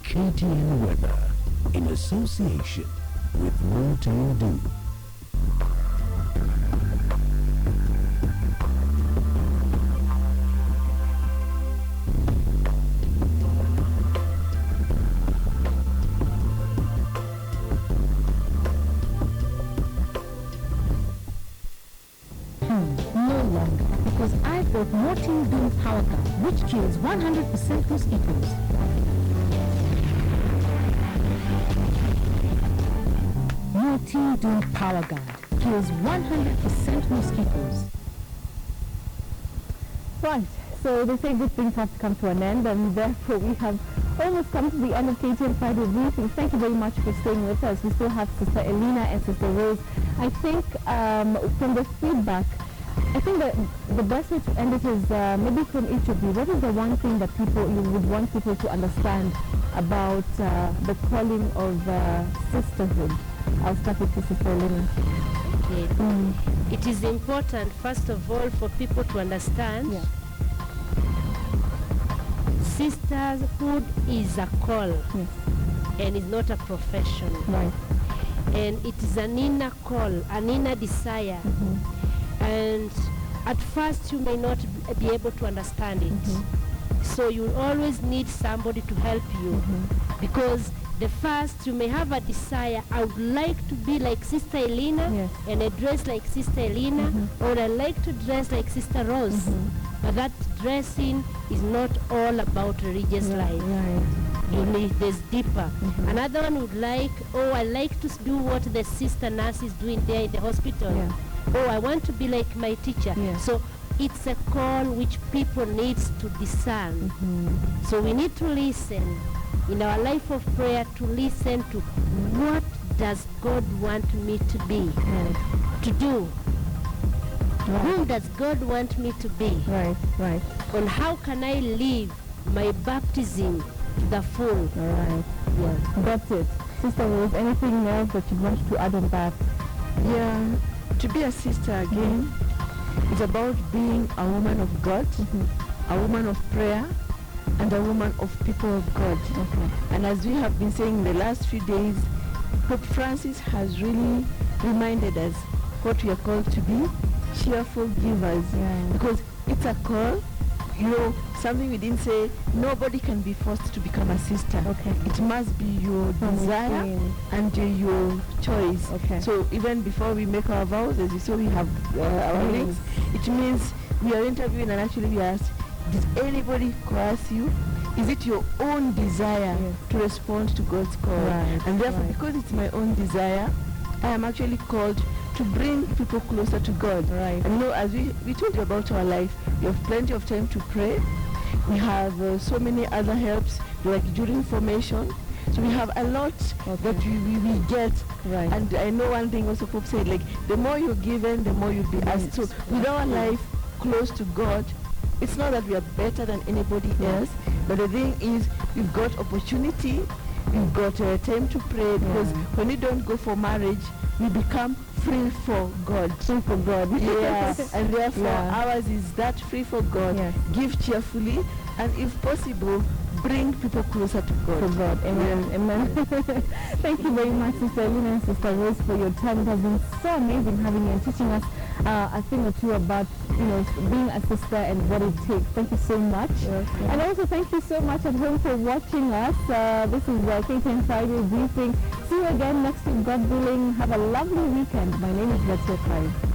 KTN Weather in association with Mountain Dew. No longer, because I've got Mountain Dew Power Guard, which kills 100% mosquitoes. Mountain Dew Power Guard kills 100% mosquitoes. Right, so they say good things have to come to an end, and therefore we have almost come to the end of KTN Friday briefing. Thank you very much for staying with us. We still have Sister Elena and Sister Rose. I think from the feedback, I think that the best way to end it is maybe from each of you. What is the one thing that you would want people to understand about the calling of sisterhood? I'll start with you, Sister Elena. Okay. It is important, first of all, for people to understand sisterhood is a call and is not a profession. Right. And it is an inner call, an inner desire. And at first you may not be able to understand it. So you always need somebody to help you. Because the first, you may have a desire, I would like to be like Sister Elena and I dress like Sister Elena, or I like to dress like Sister Rose. But that dressing is not all about religious life. You need, there's deeper. Another one would like, oh, I like to do what the sister nurse is doing there in the hospital. Oh, I want to be like my teacher. So it's a call which people need to discern. So we need to listen in our life of prayer, to listen to what does God want me to be, to do. Whom does God want me to be? And how can I live my baptism to the full? That's it. Sister Rose, anything else that you want to add on that? Yeah, to be a sister again, it's about being a woman of God, a woman of prayer, and a woman of people of God. And as we have been saying in the last few days, Pope Francis has really reminded us what we are called to be, cheerful givers. Because it's a call, you know, something we didn't say, nobody can be forced to become a sister. It must be your desire and your choice. So even before we make our vows, as you saw, we have our links. It means we are interviewing and actually we ask, does anybody coerce you? Is it your own desire to respond to God's call? And therefore, because it's my own desire, I am actually called to bring people closer to God. And you know, as we told you about our life, we have plenty of time to pray. We have so many other helps, like during formation. So we have a lot that we get. And I know one thing also Pope said, like, the more you're given, the more you'll be asked. So with our life close to God, it's not that we are better than anybody else, but the thing is, we've got opportunity, we've got time to pray, because when we don't go for marriage, we become free for God. Free for God. Yes. And therefore ours is that free for God. Yes. Give cheerfully, and if possible, bring people closer to God. To God. Amen. Yeah. Amen. Thank you very much, Sister Elena and Sister Rose, for your time. It has been so amazing having you and teaching us a thing or two about, being a sister and what it takes. Thank you so much. And also thank you so much at home for watching us. This is KTN Friday Briefing. See you again next week, God willing. Have a lovely weekend. My name is Okari.